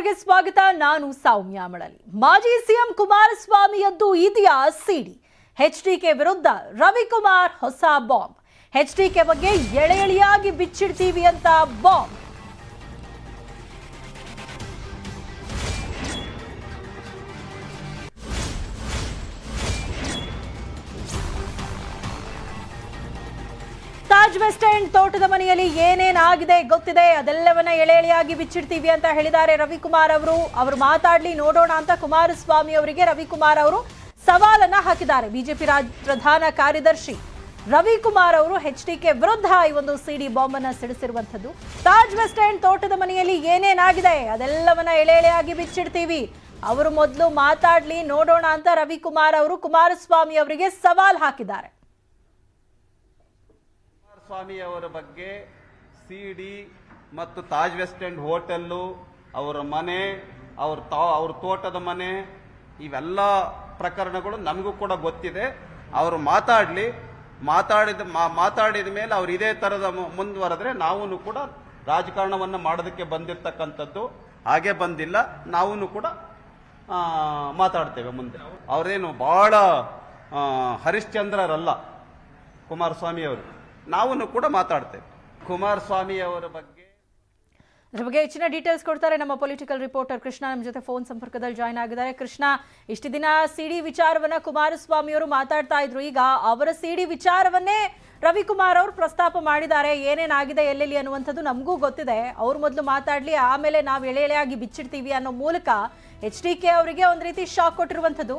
ಸ್ವಾಗತ. ನಾನು ಸೌಮ್ಯ ಮಳಲಿ. ಮಾಜಿ ಸಿಎಂ ಕುಮಾರಸ್ವಾಮಿಯದ್ದು ಇದೆಯಾ ಸಿಡಿ? ಎಚ್ಡಿಕೆ ವಿರುದ್ಧ ರವಿಕುಮಾರ್ ಹೊಸ ಬಾಂಬ್. ಎಚ್ಡಿಕೆ ಬಗ್ಗೆ ಎಳೆ ಎಳೆಯಾಗಿ ಬಿಚ್ಚಿಡ್ತೀವಿ ಅಂತ ಬಾಂಬ್. ತಾಜ್ ವೆಸ್ಟ್ ಎಂಡ್ ತೋಟದ ಮನೆಯಲ್ಲಿ ಏನೇನಾಗಿದೆ ಗೊತ್ತಿದೆ, ಅದೆಲ್ಲವನ್ನ ಎಳೆ ಎಳೆಯಾಗಿ ಬಿಚ್ಚಿಡ್ತೀವಿ ಅಂತ ಹೇಳಿದ್ದಾರೆ ರವಿಕುಮಾರ್ ಅವರು. ಅವರು ಮಾತಾಡ್ಲಿ ನೋಡೋಣ ಅಂತ ಕುಮಾರಸ್ವಾಮಿ ಅವರಿಗೆ ರವಿಕುಮಾರ್ ಅವರು ಸವಾಲನ್ನ ಹಾಕಿದ್ದಾರೆ. ಬಿಜೆಪಿ ಪ್ರಧಾನ ಕಾರ್ಯದರ್ಶಿ ರವಿಕುಮಾರ್ ಅವರು ಎಚ್ಡಿಕೆ ವಿರುದ್ಧ ಈ ಒಂದು ಸಿಡಿ ಬಾಂಬ್ ಅನ್ನ ಸಿಡಿಸಿರುವಂತದ್ದು. ತಾಜ್ ವೆಸ್ಟ್ ಎಂಡ್ ತೋಟದ ಮನೆಯಲ್ಲಿ ಏನೇನಾಗಿದೆ ಅದೆಲ್ಲವನ್ನ ಎಳೆ ಎಳೆಯಾಗಿ ಬಿಚ್ಚಿಡ್ತೀವಿ, ಅವರು ಮೊದಲು ಮಾತಾಡ್ಲಿ ನೋಡೋಣ ಅಂತ ರವಿಕುಮಾರ್ ಅವರು ಕುಮಾರಸ್ವಾಮಿ ಅವರಿಗೆ ಸವಾಲ್ ಹಾಕಿದ್ದಾರೆ. ಸ್ವಾಮಿ ಅವರ ಬಗ್ಗೆ ಸಿಡಿ ಮತ್ತು ತಾಜ್ ವೆಸ್ಟ್ ಎಂಡ್ ಹೋಟೆಲ್ಲು, ಅವರ ಮನೆ, ಅವ್ರ ತೋಟದ ಮನೆ, ಇವೆಲ್ಲ ಪ್ರಕರಣಗಳು ನಮಗೂ ಕೂಡ ಗೊತ್ತಿದೆ. ಅವರು ಮಾತಾಡಿದ ಮೇಲೆ ಅವ್ರು ಇದೇ ಥರದ ಮುಂದುವರೆದ್ರೆ ನಾವು ಕೂಡ ರಾಜಕಾರಣವನ್ನು ಮಾಡೋದಕ್ಕೆ ಬಂದಿರತಕ್ಕಂಥದ್ದು. ಹಾಗೆ ಬಂದಿಲ್ಲ, ನಾವು ಕೂಡ ಮಾತಾಡ್ತೇವೆ ಮುಂದೆ. ಅವರೇನು ಬಹಳ ಹರಿಶ್ಚಂದ್ರರಲ್ಲ ಕುಮಾರಸ್ವಾಮಿ ಅವರು. ನಾವು ಕೂಡ ಮಾತಾಡ್ತೇವೆ ಕುಮಾರಸ್ವಾಮಿ ಅವರ ಬಗ್ಗೆ. ಇದ್ರ ಬಗ್ಗೆ ಹೆಚ್ಚಿನ ಡೀಟೇಲ್ಸ್ ಕೊಡ್ತಾರೆ ನಮ್ಮ ಪೊಲಿಟಿಕಲ್ ರಿಪೋರ್ಟರ್ ಕೃಷ್ಣ. ನಮ್ಮ ಜೊತೆ ಫೋನ್ ಸಂಪರ್ಕದಲ್ಲಿ ಜಾಯ್ನ್ ಆಗಿದ್ದಾರೆ. ಕೃಷ್ಣ, ಇಷ್ಟು ದಿನ ಸಿಡಿ ವಿಚಾರವನ್ನ ಕುಮಾರಸ್ವಾಮಿ ಅವರು ಮಾತಾಡ್ತಾ ಇದ್ರು, ಈಗ ಅವರ ಸಿಡಿ ವಿಚಾರವನ್ನೇ ರವಿಕುಮಾರ್ ಅವರು ಪ್ರಸ್ತಾಪ ಮಾಡಿದ್ದಾರೆ. ಏನೇನಾಗಿದೆ ಎಲ್ಲೆಲ್ಲಿ ಅನ್ನುವಂಥದ್ದು ನಮಗೂ ಗೊತ್ತಿದೆ, ಅವ್ರು ಮೊದಲು ಮಾತಾಡ್ಲಿ ಆಮೇಲೆ ನಾವು ಎಳೆ ಎಳೆಯಾಗಿ ಬಿಚ್ಚಿಡ್ತೀವಿ ಅನ್ನೋ ಮೂಲಕ ಎಚ್ಡಿಕೆ ಅವರಿಗೆ ಒಂದು ರೀತಿ ಶಾಕ್ ಕೊಟ್ಟಿರುವಂಥದ್ದು.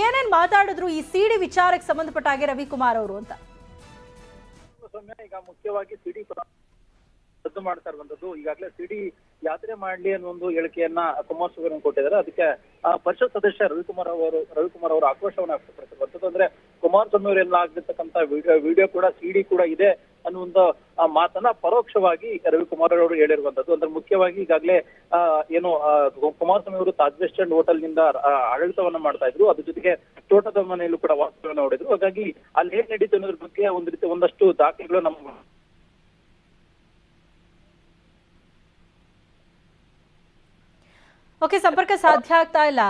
ಏನೇನ್ ಮಾತಾಡಿದ್ರು ಈ ಸಿಡಿ ವಿಚಾರಕ್ಕೆ ಸಂಬಂಧಪಟ್ಟ ಹಾಗೆ ರವಿಕುಮಾರ್ ಅವರು ಅಂತ? ಈಗ ಮುಖ್ಯವಾಗಿ ಸಿಡಿ ರದ್ದು ಮಾಡ್ತಾ ಇರುವಂತದ್ದು. ಈಗಾಗಲೇ ಸಿಡಿ ಯಾತ್ರೆ ಮಾಡ್ಲಿ ಅನ್ನೋ ಒಂದು ಹೇಳಿಕೆಯನ್ನ ಕುಮಾರಸ್ವಾಮಿ ಕೊಟ್ಟಿದ್ದಾರೆ. ಅದಕ್ಕೆ ಪರಿಷತ್ ಸದಸ್ಯ ರವಿಕುಮಾರ್ ಅವರು ಆಕ್ರೋಶವನ್ನು ವ್ಯಕ್ತಪಡಿಸಿರುವಂತದ್ದು. ಅಂದ್ರೆ ಕುಮಾರಸ್ವಾಮಿ ಅವರೆಲ್ಲ ಆಗಿರ್ತಕ್ಕಂಥ ವಿಡಿಯೋ ಕೂಡ ಸಿಡಿ ಕೂಡ ಇದೆ ಅನ್ನುವಂತ ಮಾತನ್ನ ಪರೋಕ್ಷವಾಗಿ ರವಿಕುಮಾರ್ ಅವರು ಹೇಳಿರುವಂತದ್ದು. ಅಂದ್ರೆ ಮುಖ್ಯವಾಗಿ ಈಗಾಗಲೇ ಏನು ಕುಮಾರಸ್ವಾಮಿ ಅವರು ತಾಜ್ ವೆಸ್ಟ್ ಎಂಡ್ ಹೋಟೆಲ್ ನಿಂದ ಆಡಳಿತವನ್ನ ಮಾಡ್ತಾ ಇದ್ರು, ಅದ್ರ ಜೊತೆಗೆ ತೋಟದ ಮನೆಯಲ್ಲೂ ಕೂಡ ವಾಸ್ತವ್ಯವನ್ನು ಹೊಡೆದ್ರು. ಹಾಗಾಗಿ ಅಲ್ಲಿ ಏನ್ ನಡೀತು ಅನ್ನೋದ್ರ ಬಗ್ಗೆ ಒಂದಷ್ಟು ದಾಖಲೆಗಳು ನಮ್ಮ ಓಕೆ, ಸಂಪರ್ಕ ಸಾಧ್ಯ ಆಗ್ತಾ ಇಲ್ಲ.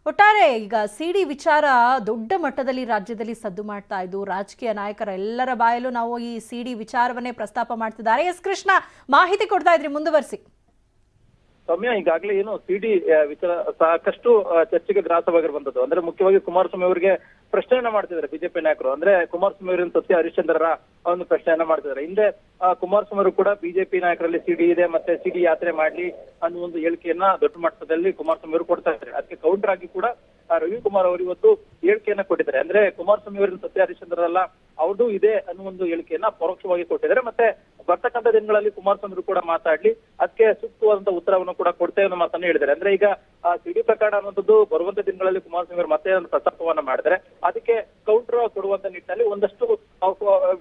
ಒಟ್ಟಾರೆ ಈಗ ಸಿಡಿ ವಿಚಾರ ದೊಡ್ಡ ಮಟ್ಟದಲ್ಲಿ ರಾಜ್ಯದಲ್ಲಿ ಸದ್ದು ಮಾಡ್ತಾ ಇದ್ದು, ರಾಜಕೀಯ ನಾಯಕರ ಎಲ್ಲರ ಬಾಯಲ್ಲೂ ನಾವು ಈ ಸಿಡಿ ವಿಚಾರವನ್ನೇ ಪ್ರಸ್ತಾಪ ಮಾಡ್ತಿದ್ದಾರೆ. ಎಸ್ ಕೃಷ್ಣ, ಮಾಹಿತಿ ಕೊಡ್ತಾ ಇದ್ರಿ, ಮುಂದುವರಿಸಿ. ಸೌಮ್ಯ, ಈಗಾಗಲೇ ಏನು ಸಿಡಿ ವಿಚಾರ ಸಾಕಷ್ಟು ಚರ್ಚೆಗೆ ಗ್ರಾಸವಾಗಿರುವಂತದ್ದು. ಅಂದ್ರೆ ಮುಖ್ಯವಾಗಿ ಕುಮಾರಸ್ವಾಮಿ ಅವರಿಗೆ ಪ್ರಶ್ನೆಯನ್ನ ಮಾಡ್ತಿದ್ದಾರೆ ಬಿಜೆಪಿ ನಾಯಕರು. ಅಂದ್ರೆ ಕುಮಾರಸ್ವಾಮಿ ಅವರಿನ ಸತ್ಯ ಹರಿಶ್ಚಂದ್ರರ ಒಂದು ಪ್ರಶ್ನೆಯನ್ನ ಮಾಡ್ತಿದ್ದಾರೆ. ಹಿಂದೆ ಕುಮಾರಸ್ವಾಮಿ ಅವರು ಕೂಡ ಬಿಜೆಪಿ ನಾಯಕರಲ್ಲಿ ಸಿಡಿ ಇದೆ ಮತ್ತೆ ಸಿಡಿ ಯಾತ್ರೆ ಮಾಡ್ಲಿ ಅನ್ನೋ ಒಂದು ಹೇಳಿಕೆಯನ್ನ ದೊಡ್ಡ ಮಟ್ಟದಲ್ಲಿ ಕುಮಾರಸ್ವಾಮಿ ಅವರು ಕೊಡ್ತಾ ಇದ್ದಾರೆ. ಅದಕ್ಕೆ ಕೌಂಟರ್ ಆಗಿ ಕೂಡ ರವಿಕುಮಾರ್ ಅವರು ಇವತ್ತು ಹೇಳಿಕೆಯನ್ನ ಕೊಟ್ಟಿದ್ದಾರೆ. ಅಂದ್ರೆ ಕುಮಾರಸ್ವಾಮಿ ಅವರಿನ ಸತ್ಯ ಹರಿಶ್ಚಂದ್ರರಲ್ಲ, ಅವ್ರದ್ದು ಇದೆ ಅನ್ನೋ ಒಂದು ಹೇಳಿಕೆಯನ್ನ ಪರೋಕ್ಷವಾಗಿ ಕೊಟ್ಟಿದ್ದಾರೆ. ಮತ್ತೆ ಬರ್ತಕ್ಕಂಥ ದಿನಗಳಲ್ಲಿ ಕುಮಾರಸ್ವಾಮಿ ಕೂಡ ಮಾತಾಡ್ಲಿ, ಅದಕ್ಕೆ ಸೂಕ್ತವಾದಂತಹ ಉತ್ತರವನ್ನು ಕೂಡ ಕೊಡ್ತೇವೆ ಅನ್ನೋ ಮಾತನ್ನ ಹೇಳಿದ್ದಾರೆ. ಅಂದ್ರೆ ಈಗ ಸಿಡಿ ಪ್ರಕರಣ ಅನ್ನುವಂಥದ್ದು ಬರುವಂತ ದಿನಗಳಲ್ಲಿ ಕುಮಾರಸ್ವಾಮಿ ಅವರು ಮತ್ತೆ ಒಂದು ಪ್ರಸ್ತಾಪವನ್ನ ಮಾಡಿದರೆ ಅದಕ್ಕೆ ಕೌಂಟರ್ ಕೊಡುವಂತ ನಿಟ್ಟಿನಲ್ಲಿ ಒಂದಷ್ಟು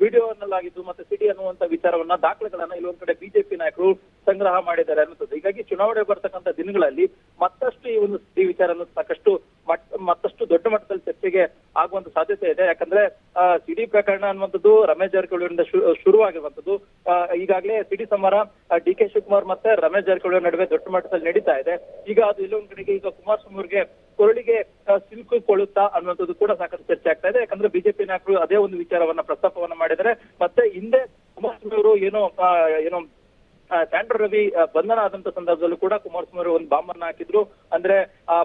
ವಿಡಿಯೋನಲ್ಲಾಗಿದ್ದು ಮತ್ತೆ ಸಿಡಿ ಅನ್ನುವಂತ ವಿಚಾರವನ್ನ ದಾಖಲೆಗಳನ್ನ ಇಲ್ಲೊಂದ್ ಕಡೆ ಬಿಜೆಪಿ ನಾಯಕರು ಸಂಗ್ರಹ ಮಾಡಿದ್ದಾರೆ ಅನ್ನುತ್ತದೆ. ಹೀಗಾಗಿ ಚುನಾವಣೆ ಬರ್ತಕ್ಕಂಥ ದಿನಗಳಲ್ಲಿ ಮತ್ತಷ್ಟು ಈ ಒಂದು ಸಿಡಿ ವಿಚಾರ ಮತ್ತಷ್ಟು ದೊಡ್ಡ ಮಟ್ಟದಲ್ಲಿ ಚರ್ಚೆಗೆ ಆಗುವಂತ ಸಾಧ್ಯತೆ ಇದೆ. ಯಾಕಂದ್ರೆ ಸಿಡಿ ಪ್ರಕರಣ ಅನ್ನುವಂಥದ್ದು ರಮೇಶ್ ಜಾರಕಿಹೊಳಿ ಅವರಿಂದ ಶುರುವಾಗಿರುವಂತದ್ದು. ಈಗಾಗಲೇ ಸಿಡಿ ಸಮರ ಡಿಕೆ ಶಿವಕುಮಾರ್ ಮತ್ತೆ ರಮೇಶ್ ಜಾರಕಿಹೊಳಿ ನಡುವೆ ದೊಡ್ಡ ಮಟ್ಟದಲ್ಲಿ ನಡೀತಾ ಇದೆ. ಈಗ ಅದು ಇಲ್ಲೊಂದ್ ಕಡೆಗೆ ಈಗ ಕುಮಾರಸ್ವಾಮಿ ಅವರಿಗೆ ಕೊರಳಿಗೆ ಸಿಲುಕಿಕೊಳ್ಳುತ್ತಾ ಅನ್ನುವಂಥದ್ದು ಕೂಡ ಸಾಕಷ್ಟು ಚರ್ಚೆ ಆಗ್ತಾ ಇದೆ. ಯಾಕಂದ್ರೆ ಬಿಜೆಪಿ ನಾಯಕರು ಅದೇ ಒಂದು ವಿಚಾರವನ್ನ ಪ್ರಸ್ತಾಪವನ್ನ ಮಾಡಿದರೆ ಮತ್ತೆ ಹಿಂದೆ ಕುಮಾರಸ್ವಾಮಿ ಅವರು ಏನೋ ಸ್ಯಾಂಡ್ರೋ ರವಿ ಬಂಧನ ಆದಂತ ಸಂದರ್ಭದಲ್ಲೂ ಕೂಡ ಕುಮಾರಸ್ವಾಮಿ ಅವರು ಒಂದು ಬಾಂಬ್ ಅನ್ನ ಹಾಕಿದ್ರು. ಅಂದ್ರೆ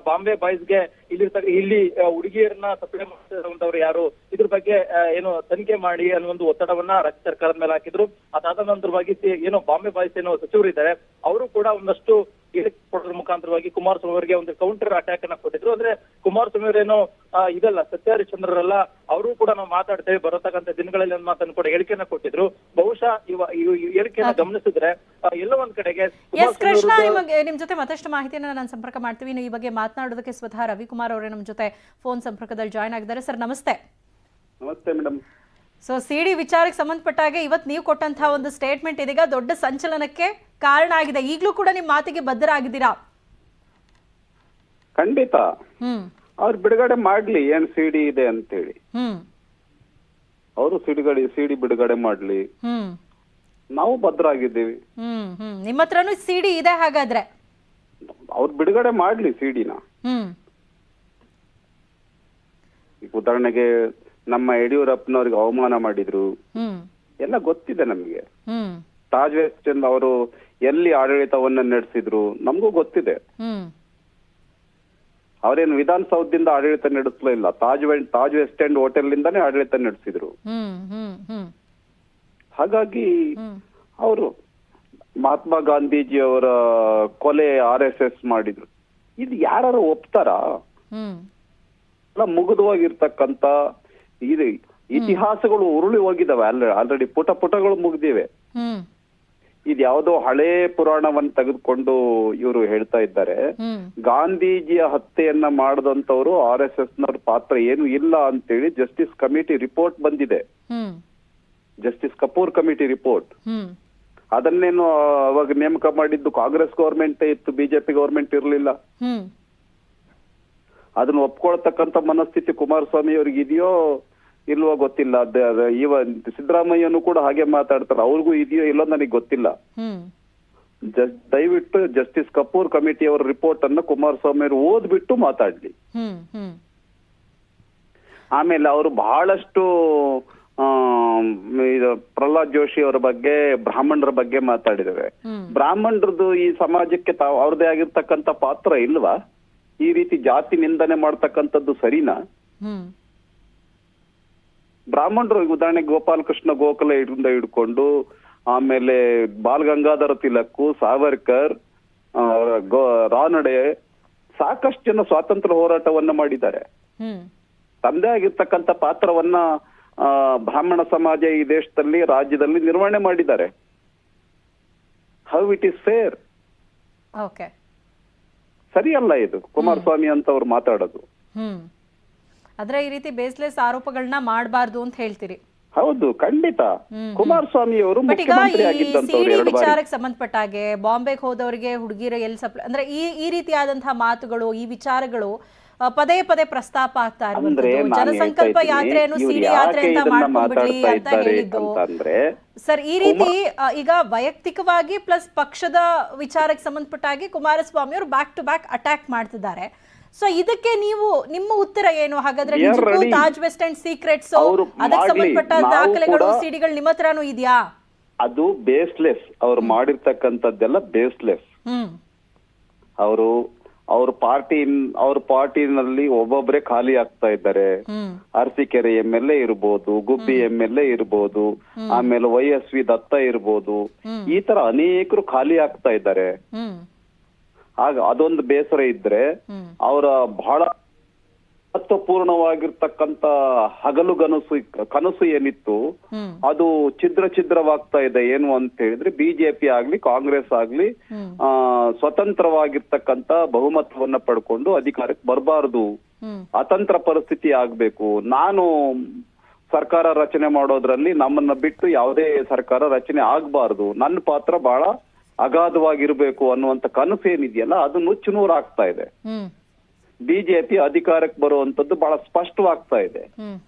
ಬಾಂಬೆ ಬಾಯ್ಸ್ಗೆ ಇಲ್ಲಿ ಹುಡುಗಿಯರನ್ನ ಸಪ್ಲೈ ಮಾಡ್ತಿರುವಂತವ್ರು ಯಾರು, ಇದ್ರ ಬಗ್ಗೆ ಏನು ತನಿಖೆ ಮಾಡಿ ಅನ್ನೋ ಒಂದು ಒತ್ತಡವನ್ನ ರಾಜ್ಯ ಸರ್ಕಾರದ ಮೇಲೆ ಹಾಕಿದ್ರು. ಅದಾದ ನಂತರವಾಗಿ ಏನೋ ಬಾಂಬೆ ಬಾಯ್ಸ್ ಏನೋ ಸಚಿವರು ಇದ್ದಾರೆ, ಅವರು ಕೂಡ ಒಂದಷ್ಟು ಹೇಳಿಕೆ ಕೊಡೋದ್ರ ಮುಖಾಂತರವಾಗಿ ಕುಮಾರಸ್ವಾಮಿ ಅವರಿಗೆ ಒಂದು ಕೌಂಟರ್ ಅಟ್ಯಾಕ್ ಅನ್ನ ಕೊಟ್ಟಿದ್ರು. ಅಂದ್ರೆ ಕುಮಾರಸ್ವಾಮಿ ಅವರೇನೋ ಇದಲ್ಲ ಸತ್ಯ ಹರಿಶ್ಚಂದ್ರರಲ್ಲ, ಅವರು ಕೂಡ ನಾವು ಮಾತಾಡ್ತೇವೆ ಬರತಕ್ಕಂಥ ದಿನಗಳಲ್ಲಿ ಮಾತನ್ನು ಕೂಡ ಹೇಳಿಕೆಯನ್ನ ಕೊಟ್ಟಿದ್ರು. ಬಹುಶಃ ಈ ಹೇಳಿಕೆಯನ್ನ ಗಮನಿಸಿದ್ರೆ ಎಲ್ಲ ಒಂದ್ ಕಡೆಗೆ ಕೃಷ್ಣ, ನಿಮ್ ಜೊತೆ ಮತ್ತಷ್ಟು ಮಾಹಿತಿಯನ್ನ ನಾನು ಸಂಪರ್ಕ ಮಾಡ್ತೀವಿ. ಈ ಬಗ್ಗೆ ಮಾತನಾಡೋದಕ್ಕೆ ಸ್ವತಃ ರವಿಕುಮಾರ್ ಅವರೇ ನಮ್ಮ ಜೊತೆ ಫೋನ್ ಸಂಪರ್ಕದಲ್ಲಿ ಜಾಯ್ನ್ ಆಗಿದ್ದಾರೆ. ಸರ್ ನಮಸ್ತೆ. ನಮಸ್ತೆ ಮೇಡಮ್. ಸೊ ಸಿಡಿ ವಿಚಾರಕ್ಕೆ ಸಂಬಂಧಪಟ್ಟ ಹಾಗೆ ಇವತ್ತು ನೀವು ಕೊಟ್ಟಂತಹ ಒಂದು ಸ್ಟೇಟ್ಮೆಂಟ್ ಇದೀಗ ದೊಡ್ಡ ಸಂಚಲನಕ್ಕೆ ಕಾರಣ ಆಗಿದೆ. ಈಗಲೂ ಕೂಡ ನಿಮ್ಮ ಮಾತಿಗೆ ಬದ್ಧರಾಗಿದ್ದೀರಾ? ಖಂಡಿತ ಅವ್ರು ಬಿಡುಗಡೆ ಮಾಡ್ಲಿ ಏನ್ ಸಿಡಿ ಇದೆ ಅಂತೇಳಿ. ಅವರು ಸಿಡಿ ಬಿಡುಗಡೆ ಮಾಡ್ಲಿ, ನಾವು ಭದ್ರಾಗಿದ್ದೀವಿ. ನಿಮ್ಮ ಹತ್ರನೂ ಸಿಡಿ ಇದೆ ಹಾಗಾದ್ರೆ? ಅವ್ರು ಬಿಡುಗಡೆ ಮಾಡ್ಲಿ ಸಿಡಿನ. ಹ್ಮ್ ಈಗ ಉದಾಹರಣೆಗೆ ನಮ್ಮ ಯಡಿಯೂರಪ್ಪನವ್ರಿಗೆ ಅವಮಾನ ಮಾಡಿದ್ರು, ಹ್ಮ್ ಎಲ್ಲ ಗೊತ್ತಿದೆ ನಮ್ಗೆ. ಹ್ಮ್ ತಾಜ್ ವೆಸ್ಟ್ ಎಂಡ್ ಅವರು ಎಲ್ಲಿ ಆಡಳಿತವನ್ನ ನಡೆಸಿದ್ರು ನಮಗೂ ಗೊತ್ತಿದೆ. ಹ್ಮ್ ಅವರೇನು ವಿಧಾನಸೌಧದಿಂದ ಆಡಳಿತ ನಡೆಸಲೇ ಇಲ್ಲ, ತಾಜ್ ವೆಸ್ಟ್ ಎಂಡ್ ಹೋಟೆಲ್ ನಿಂದಾನೇ ಆಡಳಿತ ನಡೆಸಿದ್ರು. ಹ್ಮ್ ಹ್ಮ್ ಹ್ಮ್ ಹಾಗಾಗಿ ಅವರು ಮಹಾತ್ಮ ಗಾಂಧೀಜಿ ಅವರ ಕೊಲೆ RSS ಮಾಡಿದ್ರು, ಇದು ಯಾರು ಒಪ್ತಾರಾ? ಹ್ಮ್ ಎಲ್ಲ ಮುಗಿದವಾಗಿರ್ತಕ್ಕಂತ ಇದು ಇತಿಹಾಸಗಳು ಉರುಳಿ ಹೋಗಿದಾವೆ, ಆಲ್ರೆಡಿ ಪುಟಗಳು ಮುಗ್ದಿವೆ. ಹ್ಮ್ ಇದು ಯಾವುದೋ ಹಳೇ ಪುರಾಣವನ್ನ ತೆಗೆದುಕೊಂಡು ಇವರು ಹೇಳ್ತಾ ಇದ್ದಾರೆ. ಹ್ಮ್ ಗಾಂಧೀಜಿಯ ಹತ್ಯೆಯನ್ನ ಮಾಡದಂತವ್ರು RSS ನವ್ರ ಪಾತ್ರ ಏನು ಇಲ್ಲ ಅಂತೇಳಿ ಜಸ್ಟಿಸ್ ಕಮಿಟಿ ರಿಪೋರ್ಟ್ ಬಂದಿದೆ, ಹ್ಮ್ ಜಸ್ಟಿಸ್ ಕಪೂರ್ ಕಮಿಟಿ ರಿಪೋರ್ಟ್. ಹ್ಮ್ ಅದನ್ನೇನು ಅವಾಗ ನೇಮಕ ಮಾಡಿದ್ದು ಕಾಂಗ್ರೆಸ್ ಗೌರ್ಮೆಂಟ್ ಇತ್ತು, ಬಿಜೆಪಿ ಗೌರ್ಮೆಂಟ್ ಇರ್ಲಿಲ್ಲ. ಹ್ಮ್ ಅದನ್ನ ಒಪ್ಕೊಳ್ತಕ್ಕಂತ ಮನಸ್ಥಿತಿ ಕುಮಾರಸ್ವಾಮಿ ಅವ್ರಿಗೆ ಇದೆಯೋ ಇಲ್ವೋ ಗೊತ್ತಿಲ್ಲ. ಸಿದ್ದರಾಮಯ್ಯನು ಕೂಡ ಹಾಗೆ ಮಾತಾಡ್ತಾರೆ, ಅವ್ರಿಗೂ ಇದೆಯೋ ಇಲ್ಲೋ ನನಗೆ ಗೊತ್ತಿಲ್ಲ. ಹ್ಮ್ ದಯವಿಟ್ಟು ಜಸ್ಟಿಸ್ ಕಪೂರ್ ಕಮಿಟಿ ಅವರ ರಿಪೋರ್ಟ್ ಅನ್ನ ಕುಮಾರಸ್ವಾಮಿ ಅವರು ಓದ್ಬಿಟ್ಟು ಮಾತಾಡ್ಲಿ. ಹ್ಮ್ ಹ್ಮ್ ಆಮೇಲೆ ಅವರು ಬಹಳಷ್ಟು ಇದು ಪ್ರಹ್ಲಾದ್ ಜೋಶಿ ಅವರ ಬಗ್ಗೆ, ಬ್ರಾಹ್ಮಣರ ಬಗ್ಗೆ ಮಾತಾಡಿದ್ದಾರೆ. ಬ್ರಾಹ್ಮಣರದ್ದು ಈ ಸಮಾಜಕ್ಕೆ ಅವ್ರದೇ ಆಗಿರ್ತಕ್ಕಂತ ಪಾತ್ರ ಇಲ್ವಾ? ಈ ರೀತಿ ಜಾತಿ ನಿಂದನೆ ಮಾಡ್ತಕ್ಕಂಥದ್ದು ಸರಿನಾ? ಹ್ಮ್ ಬ್ರಾಹ್ಮಣರು ಉದಾಹರಣೆಗೆ ಗೋಪಾಲಕೃಷ್ಣ ಗೋಖಲೆ ಹಿಡ್ಕೊಂಡು ಆಮೇಲೆ ಬಾಲ್ ಗಂಗಾಧರ ತಿಲಕ್, ಸಾವರ್ಕರ್, ರಾನಡೆ, ಸಾಕಷ್ಟು ಜನ ಸ್ವಾತಂತ್ರ್ಯ ಹೋರಾಟವನ್ನ ಮಾಡಿದ್ದಾರೆ. ತಮ್ಮದೇ ಆಗಿರ್ತಕ್ಕಂಥ ಪಾತ್ರವನ್ನ ಬ್ರಾಹ್ಮಣ ಸಮಾಜ ಈ ದೇಶದಲ್ಲಿ, ರಾಜ್ಯದಲ್ಲಿ ನಿರ್ವಹಣೆ ಮಾಡಿದ್ದಾರೆ. How it is fair? Okay, ಸರಿಯಲ್ಲ ಇದು ಕುಮಾರಸ್ವಾಮಿ ಅಂತ ಅವ್ರು ಮಾತಾಡೋದು. ಆದ್ರೆ ಈ ರೀತಿ ಬೇಸ್ಲೆಸ್ ಆರೋಪಗಳನ್ನ ಮಾಡಬಾರ್ದು ಅಂತ ಹೇಳ್ತೀರಿ? ಹೌದು, ಖಂಡಿತ. ಕುಮಾರಸ್ವಾಮಿ ಅವರು ಬಟ್ ಈಗ ಈ ವಿಚಾರಕ್ಕೆ ಸಂಬಂಧಪಟ್ಟ ಹಾಗೆ ಬಾಂಬೆಗೆ ಹೋದವರಿಗೆ ಹುಡುಗಿರ ಎಲ್ಲಿ ಸಪ್ಲೈ ಅಂದ್ರೆ ಈ ರೀತಿಯಾದಂತಹ ಮಾತುಗಳು, ಈ ವಿಚಾರಗಳು ಪದೇ ಪದೇ ಪ್ರಸ್ತಾಪ ಆಗ್ತಾ ಇರುವಂತದ್ದು. ಜನಸಂಕಲ್ಪ ಯಾತ್ರೆಯನ್ನು ಸಿಡಿ ಯಾತ್ರೆ ಅಂತ ಮಾಡ್ಕೊಂಡ್ಬಿಡ್ಲಿ ಅಂತ ಹೇಳಿದ್ದು ಸರ್. ಈ ರೀತಿ ಈಗ ವೈಯಕ್ತಿಕವಾಗಿ ಪ್ಲಸ್ ಪಕ್ಷದ ವಿಚಾರಕ್ಕೆ ಸಂಬಂಧಪಟ್ಟ ಹಾಗೆ ಕುಮಾರಸ್ವಾಮಿ ಅವರು ಬ್ಯಾಕ್ ಟು ಬ್ಯಾಕ್ ಅಟ್ಯಾಕ್ ಮಾಡ್ತಿದ್ದಾರೆ. ಸೊ ಇದಕ್ಕೆ ನೀವು ನಿಮ್ಮ ಉತ್ತರ ಏನು? ಹಾಗಾದ್ರೆ ನಿಜಕ್ಕೂ ತಾಜ್ ವೆಸ್ಟ್ ಅಂಡ್ ಸೀಕ್ರೆಟ್ಸ್ ಅದಕ್ಕೆ ಸಂಬಂಧಪಟ್ಟ ದಾಖಲೆಗಳು, ಸಿಡಿಗಳು ನಿಮ್ಮ ಹತ್ರನೂ ಇದೆಯಾ? ಅದು ಬೇಸ್ಲೆಸ್. ಅವ್ರು ಮಾಡಿರ್ತಕ್ಕಂಥದ್ದೆಲ್ಲ ಬೇಸ್ಲೆಸ್. ಅವ್ರ ಪಾರ್ಟಿನಲ್ಲಿ ಒಬ್ಬೊಬ್ಬರೇ ಖಾಲಿ ಆಗ್ತಾ ಇದ್ದಾರೆ. ಅರಸೀಕೆರೆ MLA ಇರ್ಬೋದು, ಗುಬ್ಬಿ MLA ಇರ್ಬೋದು, ಆಮೇಲೆ YSV ದತ್ತ ಇರ್ಬೋದು, ಈ ತರ ಅನೇಕರು ಖಾಲಿ ಆಗ್ತಾ ಇದ್ದಾರೆ. ಆಗ ಅದೊಂದು ಬೇಸರ ಇದ್ರೆ ಅವರ ಬಹಳ ಮಹತ್ವಪೂರ್ಣವಾಗಿರ್ತಕ್ಕಂತ ಹಗಲು ಕನಸು ಏನಿತ್ತು ಅದು ಛಿದ್ರವಾಗ್ತಾ ಇದೆ. ಏನು ಅಂತ ಹೇಳಿದ್ರೆ ಬಿಜೆಪಿ ಆಗ್ಲಿ ಕಾಂಗ್ರೆಸ್ ಆಗ್ಲಿ ಸ್ವತಂತ್ರವಾಗಿರ್ತಕ್ಕಂತ ಬಹುಮತವನ್ನ ಪಡ್ಕೊಂಡು ಅಧಿಕಾರಕ್ಕೆ ಬರಬಾರದು, ಅತಂತ್ರ ಪರಿಸ್ಥಿತಿ ಆಗ್ಬೇಕು. ನಾನು ಸರ್ಕಾರ ರಚನೆ ಮಾಡೋದ್ರಲ್ಲಿ ನಮ್ಮನ್ನ ಬಿಟ್ಟು ಯಾವುದೇ ಸರ್ಕಾರ ರಚನೆ ಆಗ್ಬಾರ್ದು, ನನ್ನ ಪಾತ್ರ ಬಹಳ ಅಗಾಧವಾಗಿರ್ಬೇಕು ಅನ್ನುವಂತ ಕನಸು ಏನಿದೆಯಲ್ಲ ಅದು ನುಚ್ಚುನೂರು ಆಗ್ತಾ ಇದೆ. ಬಿಜೆಪಿ ಅಧಿಕಾರಕ್ಕೆ ಬರುವಂತದ್ದು ಬಹಳ ಸ್ಪಷ್ಟವಾಗ್ತಾ ಇದೆ.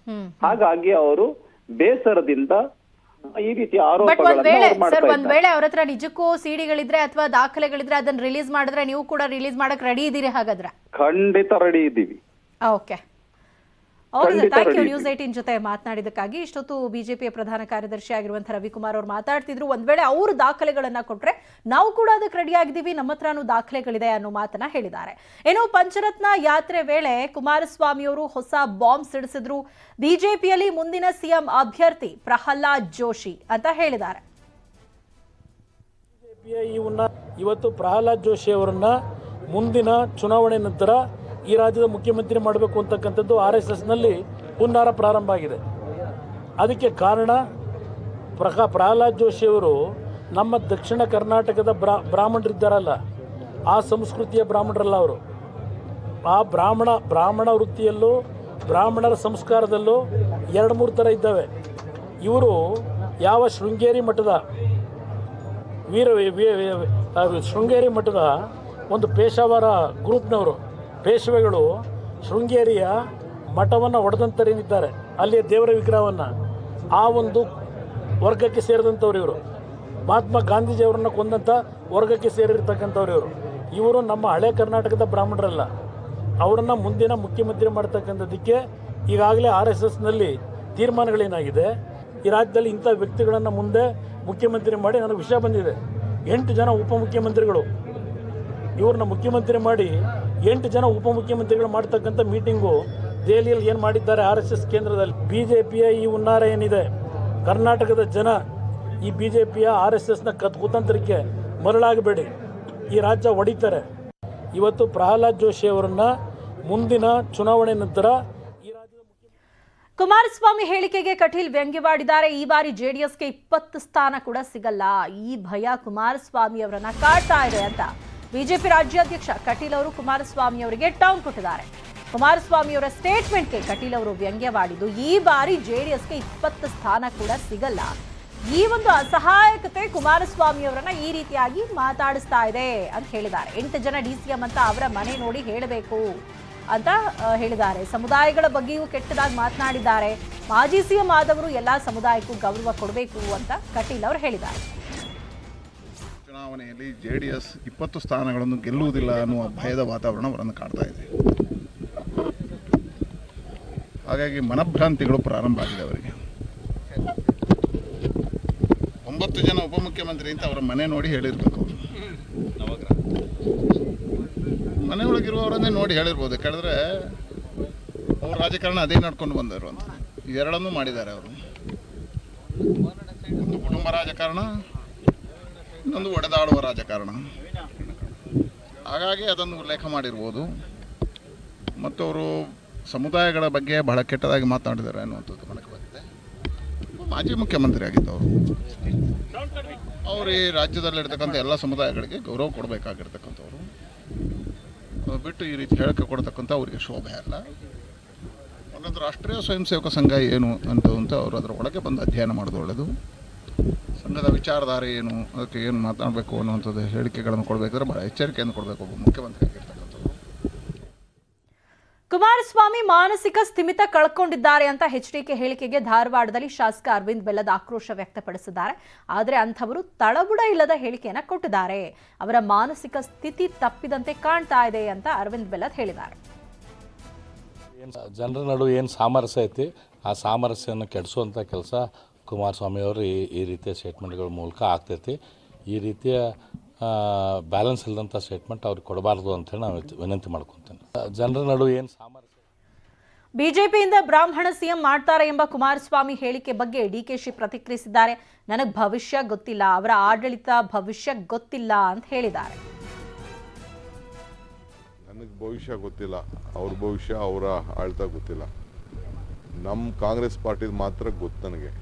ಹಾಗಾಗಿ ಅವರು ಬೇಸರದಿಂದ ಈ ರೀತಿ ಒಂದ್ ವೇಳೆ ಅವ್ರ ಹತ್ರ ನಿಜಕ್ಕೂ ಸಿಡಿಗಳಿದ್ರೆ ಅಥವಾ ದಾಖಲೆಗಳಿದ್ರೆ ಅದನ್ನ ರಿಲೀಸ್ ಮಾಡಿದ್ರೆ ನೀವು ಕೂಡ ರಿಲೀಸ್ ಮಾಡಕ್ ರೆಡಿ ಇದೀರಿ? ಹಾಗಾದ್ರೆ ಖಂಡಿತ ರೆಡಿ ಇದ್ದೀವಿ. Okay, thank you. ನ್ಯೂಸ್ 18 ಜೊತೆ ಮಾತನಾಡಿದಕ್ಕಾಗಿ. ಇಷ್ಟೊತ್ತು ಬಿಜೆಪಿಯ ಪ್ರಧಾನ ಕಾರ್ಯದರ್ಶಿ ಆಗಿರುವಂತಹ ರವಿಕುಮಾರ್ ಅವರು ಮಾತಾಡ್ತಿದ್ರು. ಒಂದ್ ವೇಳೆ ಅವರು ದಾಖಲೆಗಳನ್ನ ಕೊಟ್ರೆ ನಾವು ಕೂಡ ಅದಕ್ಕೆ ರೆಡಿ ಆಗಿದ್ದೀವಿ, ನಮ್ಮ ಹತ್ರನೂ ದಾಖಲೆಗಳಿದೆ ಅನ್ನೋ ಮಾತನ್ನ ಹೇಳಿದ್ದಾರೆ. ಏನು ಪಂಚರತ್ನ ಯಾತ್ರೆ ವೇಳೆ ಕುಮಾರಸ್ವಾಮಿ ಅವರು ಹೊಸ ಬಾಂಬ್ ಸಿಡಿಸಿದ್ರು. ಬಿಜೆಪಿಯಲ್ಲಿ ಮುಂದಿನ ಸಿಎಂ ಅಭ್ಯರ್ಥಿ ಪ್ರಹ್ಲಾದ್ ಜೋಶಿ ಅಂತ ಹೇಳಿದ್ದಾರೆ. ಇವತ್ತು ಪ್ರಹ್ಲಾದ್ ಜೋಶಿ ಅವರನ್ನ ಮುಂದಿನ ಚುನಾವಣೆ ನಂತರ ಈ ರಾಜ್ಯದ ಮುಖ್ಯಮಂತ್ರಿ ಮಾಡಬೇಕು ಅಂತಕ್ಕಂಥದ್ದು RSSನಲ್ಲಿ ಹುನ್ನಾರ ಪ್ರಾರಂಭ ಆಗಿದೆ. ಅದಕ್ಕೆ ಕಾರಣ ಪ್ರಹ್ಲಾದ್ ಜೋಶಿ ಅವರು ನಮ್ಮ ದಕ್ಷಿಣ ಕರ್ನಾಟಕದ ಬ್ರಾಹ್ಮಣರಿದ್ದಾರಲ್ಲ, ಆ ಸಂಸ್ಕೃತಿಯ ಬ್ರಾಹ್ಮಣರಲ್ಲ ಅವರು. ಆ ಬ್ರಾಹ್ಮಣ ವೃತ್ತಿಯಲ್ಲೂ ಬ್ರಾಹ್ಮಣರ ಸಂಸ್ಕಾರದಲ್ಲೂ 2-3 ಥರ ಇದ್ದಾವೆ. ಇವರು ಯಾವ ಶೃಂಗೇರಿ ಮಠದ ಒಂದು ಪೇಶಾವರ ಗ್ರೂಪ್ನವರು, ಪೇಶ್ವೆಗಳು ಶೃಂಗೇರಿಯ ಮಠವನ್ನು ಒಡೆದಂತರೇನಿದ್ದಾರೆ, ಅಲ್ಲಿಯ ದೇವರ ವಿಗ್ರಹವನ್ನು, ಆ ಒಂದು ವರ್ಗಕ್ಕೆ ಸೇರಿದಂಥವ್ರು ಇವರು. ಮಹಾತ್ಮ ಗಾಂಧೀಜಿಯವರನ್ನು ಕೊಂದಂಥ ವರ್ಗಕ್ಕೆ ಸೇರಿರ್ತಕ್ಕಂಥವ್ರು ಇವರು. ಇವರು ನಮ್ಮ ಹಳೆ ಕರ್ನಾಟಕದ ಬ್ರಾಹ್ಮಣರಲ್ಲ. ಅವರನ್ನು ಮುಂದಿನ ಮುಖ್ಯಮಂತ್ರಿ ಮಾಡ್ತಕ್ಕಂಥದ್ದಕ್ಕೆ ಈಗಾಗಲೇ RSSನಲ್ಲಿ ತೀರ್ಮಾನಗಳೇನಾಗಿದೆ, ಈ ರಾಜ್ಯದಲ್ಲಿ ಇಂಥ ವ್ಯಕ್ತಿಗಳನ್ನು ಮುಂದೆ ಮುಖ್ಯಮಂತ್ರಿ ಮಾಡಿ ನನಗೆ ವಿಷಯ ಬಂದಿದೆ. 8 ಜನ ಉಪಮುಖ್ಯಮಂತ್ರಿಗಳು ಇವ್ರನ್ನ ಮುಖ್ಯಮಂತ್ರಿ ಮಾಡಿ 8 ಜನ ಉಪಮುಖ್ಯಮಂತ್ರಿಗಳು ಮಾಡ್ತಕ್ಕಂಥ ಮೀಟಿಂಗು ದೆಹಲಿಯಲ್ಲಿ ಏನು ಮಾಡಿದ್ದಾರೆ RSS ಕೇಂದ್ರದಲ್ಲಿ. BJPಯ ಈ ಹುನ್ನಾರ ಏನಿದೆ, ಕರ್ನಾಟಕದ ಜನ ಈ BJPಯ RSSನ ಕುತಂತ್ರಕ್ಕೆ ಮರಳಾಗಬೇಡಿ, ಈ ರಾಜ್ಯ ಒಡಿತಾರೆ. ಇವತ್ತು ಪ್ರಹ್ಲಾದ್ ಜೋಶಿ ಅವರನ್ನ ಮುಂದಿನ ಚುನಾವಣೆ ನಂತರ ಈ ರಾಜ್ಯದ ಕುಮಾರಸ್ವಾಮಿ ಹೇಳಿಕೆಗೆ ಕಟೀಲ್ ವ್ಯಂಗ್ಯವಾಡಿದ್ದಾರೆ. ಈ ಬಾರಿ JDSಗೆ 20 ಸ್ಥಾನ ಕೂಡ ಸಿಗಲ್ಲ, ಈ ಭಯ ಕುಮಾರಸ್ವಾಮಿ ಅವರನ್ನ ಕಾಡ್ತಾ ಇದೆ ಅಂತ ಬಿಜೆಪಿ ರಾಜ್ಯಾಧ್ಯಕ್ಷ ಕಟೀಲ್ ಅವರು ಕುಮಾರಸ್ವಾಮಿ ಅವರಿಗೆ ಟಾಂಗ್ ಕೊಟ್ಟಿದ್ದಾರೆ. ಕುಮಾರಸ್ವಾಮಿ ಅವರ ಸ್ಟೇಟ್ಮೆಂಟ್ಗೆ ಕಟೀಲ್ ಅವರು ವ್ಯಂಗ್ಯವಾಡಿದ್ದು, ಈ ಬಾರಿ JDSಗೆ 20 ಸ್ಥಾನ ಕೂಡ ಸಿಗಲ್ಲ, ಈ ಒಂದು ಅಸಹಾಯಕತೆ ಕುಮಾರಸ್ವಾಮಿ ಅವರನ್ನ ಈ ರೀತಿಯಾಗಿ ಮಾತಾಡಿಸ್ತಾ ಇದೆ ಅಂತ ಹೇಳಿದ್ದಾರೆ. 8 ಜನ DCM ಅಂತ ಅವರ ಮನೆ ನೋಡಿ ಹೇಳಬೇಕು ಅಂತ ಹೇಳಿದ್ದಾರೆ. ಸಮುದಾಯಗಳ ಬಗ್ಗೆಯೂ ಕೆಟ್ಟದಾಗಿ ಮಾತನಾಡಿದ್ದಾರೆ. ಮಾಜಿ CM ಆದವರು ಎಲ್ಲಾ ಸಮುದಾಯಕ್ಕೂ ಗೌರವ ಕೊಡಬೇಕು ಅಂತ ಕಟೀಲ್ ಅವರು ಹೇಳಿದ್ದಾರೆ. ಚುನಾವಣೆಯಲ್ಲಿ JDS 20 ಸ್ಥಾನಗಳನ್ನು ಗೆಲ್ಲುವುದಿಲ್ಲ ಅನ್ನುವ ಭಯದ ವಾತಾವರಣ ಅವರನ್ನು ಕಾಡ್ತಾ ಇದೆ. ಹಾಗಾಗಿ ಮನಭ್ರಾಂತಿಗಳು ಪ್ರಾರಂಭ ಆಗಿದೆ ಅವರಿಗೆ. 9 ಜನ ಉಪಮುಖ್ಯಮಂತ್ರಿ ಅಂತ ಅವರ ಮನೆ ನೋಡಿ ಹೇಳಿರ್ಬೇಕು. ಅವರು ಮನೆಯೊಳಗಿರುವವರನ್ನೇ ನೋಡಿ ಹೇಳಿರ್ಬೋದು. ಯಾಕಂದರೆ ಅವ್ರ ರಾಜಕಾರಣ ಅದೇ ನಡ್ಕೊಂಡು ಬಂದರು ಅಂತ ಎರಡನ್ನೂ ಮಾಡಿದ್ದಾರೆ ಅವರು. ಒಂದು ಕುಟುಂಬ ರಾಜಕಾರಣ, ಇನ್ನೊಂದು ಒಡೆದಾಡುವ ರಾಜಕಾರಣ. ಹಾಗಾಗಿ ಅದನ್ನು ಉಲ್ಲೇಖ ಮಾಡಿರ್ಬೋದು. ಮತ್ತು ಅವರು ಸಮುದಾಯಗಳ ಬಗ್ಗೆ ಬಹಳ ಕೆಟ್ಟದಾಗಿ ಮಾತನಾಡಿದ್ದಾರೆ ಅನ್ನುವಂಥದ್ದು ನನಗೆ ಬಂದಿದೆ. ಮಾಜಿ ಮುಖ್ಯಮಂತ್ರಿ ಆಗಿದ್ದವರು, ಅವರು ಈ ರಾಜ್ಯದಲ್ಲಿರ್ತಕ್ಕಂಥ ಎಲ್ಲ ಸಮುದಾಯಗಳಿಗೆ ಗೌರವ ಕೊಡಬೇಕಾಗಿರ್ತಕ್ಕಂಥವ್ರು ಬಿಟ್ಟು ಈ ರೀತಿ ಹೇಳಿಕೆ ಕೊಡ್ತಕ್ಕಂಥ ಅವರಿಗೆ ಶೋಭೆ ಅಲ್ಲ. ಒಂದೊಂದು ರಾಷ್ಟ್ರೀಯ ಸ್ವಯಂ ಸೇವಕ ಸಂಘ ಏನು ಅಂತ ಅವರು ಅದರ ಒಳಗೆ ಬಂದು ಅಧ್ಯಯನ ಮಾಡೋದು ಒಳ್ಳೆಯದು. ಸಂಘದ ವಿಚಾರಧಾರೆ ಏನು, ಅದಕ್ಕೆ ಏನು ಮಾತನಾಡಬೇಕು ಅನ್ನುವಂಥದ್ದು ಹೇಳಿಕೆಗಳನ್ನು ಕೊಡಬೇಕಾದ್ರೆ ಭಾಳ ಎಚ್ಚರಿಕೆಯನ್ನು ಕೊಡಬೇಕು ಒಬ್ಬ ಮುಖ್ಯಮಂತ್ರಿ ಆಗಿರ್ತಕ್ಕಂಥವ್ರು. ಕುಮಾರಸ್ವಾಮಿ ಮಾನಸಿಕ ಸ್ಥಿಮಿತ ಕಳ್ಕೊಂಡಿದ್ದಾರೆ ಅಂತ HDK ಹೇಳಿಕೆಗೆ ಧಾರವಾಡದಲ್ಲಿ ಶಾಸಕ ಅರವಿಂದ್ ಬೆಲ್ಲದ್ ಆಕ್ರೋಶ ವ್ಯಕ್ತಪಡಿಸಿದ್ದಾರೆ. ಆದರೆ ಅಂಥವರು ತಳಬುಡ ಇಲ್ಲದ ಹೇಳಿಕೆಯನ್ನ ಕೊಟ್ಟಿದ್ದಾರೆ. ಅವರ ಮಾನಸಿಕ ಸ್ಥಿತಿ ತಪ್ಪಿದಂತೆ ಕಾಣ್ತಾ ಇದೆ ಅಂತ ಅರವಿಂದ್ ಬೆಲ್ಲದ್ ಹೇಳಿದ್ದಾರೆ. ಜನರ ನಡುವೆ ಏನು ಸಾಮರಸ್ಯ ಐತಿ, ಆ ಸಾಮರಸ್ಯವನ್ನು ಕೆಡಿಸುವಂಥ ಕೆಲಸ ಕುಮಾರಸ್ವಾಮಿ ಅವರು ಈ ರೀತಿಯ ಸ್ಟೇಟ್ಮೆಂಟ್ಗಳ ಮೂಲಕ ಆಗ್ತೈತಿ. ಈ ರೀತಿಯ ಬ್ಯಾಲೆನ್ಸ್ ಇಲ್ಲದಂಥ ಸ್ಟೇಟ್ಮೆಂಟ್ ಅವ್ರಿಗೆ ಕೊಡಬಾರ್ದು ಅಂತೇಳಿ ನಾನು ವಿನಂತಿ ಮಾಡ್ಕೊತೇನೆ. ಜನರ ನಡುವೆ ಏನು ಸಾಮರಸ್ಯ. ಬಿಜೆಪಿಯಿಂದ ಬ್ರಾಹ್ಮಣ CM ಮಾಡ್ತಾರೆ ಎಂಬ ಕುಮಾರಸ್ವಾಮಿ ಹೇಳಿಕೆ ಬಗ್ಗೆ DKಶಿ ಪ್ರತಿಕ್ರಿಯಿಸಿದ್ದಾರೆ. ನನಗೆ ಭವಿಷ್ಯ ಗೊತ್ತಿಲ್ಲ, ಅವರ ಆಡಳಿತ ಭವಿಷ್ಯ ಗೊತ್ತಿಲ್ಲ ಅಂತ ಹೇಳಿದ್ದಾರೆ. ನನಗೆ ಭವಿಷ್ಯ ಗೊತ್ತಿಲ್ಲ, ಅವ್ರ ಭವಿಷ್ಯ ಅವರ ಆಳ್ತ ಗೊತ್ತಿಲ್ಲ. ನಮ್ಮ ಕಾಂಗ್ರೆಸ್ ಪಾರ್ಟಿದು ಮಾತ್ರ ಗೊತ್ತು ನನಗೆ.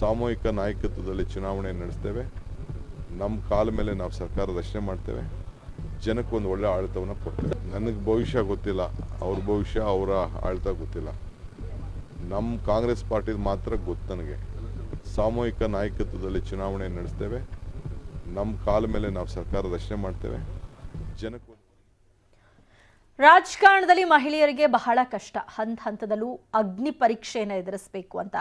ಸಾಮೂಹಿಕ ನಾಯಕತ್ವದಲ್ಲಿ ಚುನಾವಣೆ ನಡೆಸ್ತೇವೆ, ನಮ್ಮ ಕಾಲ ಮೇಲೆ ನಾವು ಸರ್ಕಾರ ರಚನೆ ಮಾಡ್ತೇವೆ, ಜನಕ್ಕೊಂದು ಒಳ್ಳೆ ಆಡಳಿತವನ್ನು ಕೊಡ್ತೇವೆ. ನನಗೆ ಭವಿಷ್ಯ ಗೊತ್ತಿಲ್ಲ, ಅವ್ರ ಭವಿಷ್ಯ ಅವರ ಆಳ್ತ ಗೊತ್ತಿಲ್ಲ. ನಮ್ಮ ಕಾಂಗ್ರೆಸ್ ಪಾರ್ಟಿದು ಮಾತ್ರ ಗೊತ್ತು ನನಗೆ. ಸಾಮೂಹಿಕ ನಾಯಕತ್ವದಲ್ಲಿ ಚುನಾವಣೆ ನಡೆಸ್ತೇವೆ, ನಮ್ಮ ಕಾಲ ಮೇಲೆ ನಾವು ಸರ್ಕಾರ ರಚನೆ ಮಾಡ್ತೇವೆ, ಜನಕ್ಕೊಂದು. ರಾಜಕಾರಣದಲ್ಲಿ ಮಹಿಳೆಯರಿಗೆ ಬಹಳ ಕಷ್ಟ, ಹಂತದಲ್ಲೂ ಅಗ್ನಿ ಪರೀಕ್ಷೆಯನ್ನು ಎದುರಿಸಬೇಕು ಅಂತ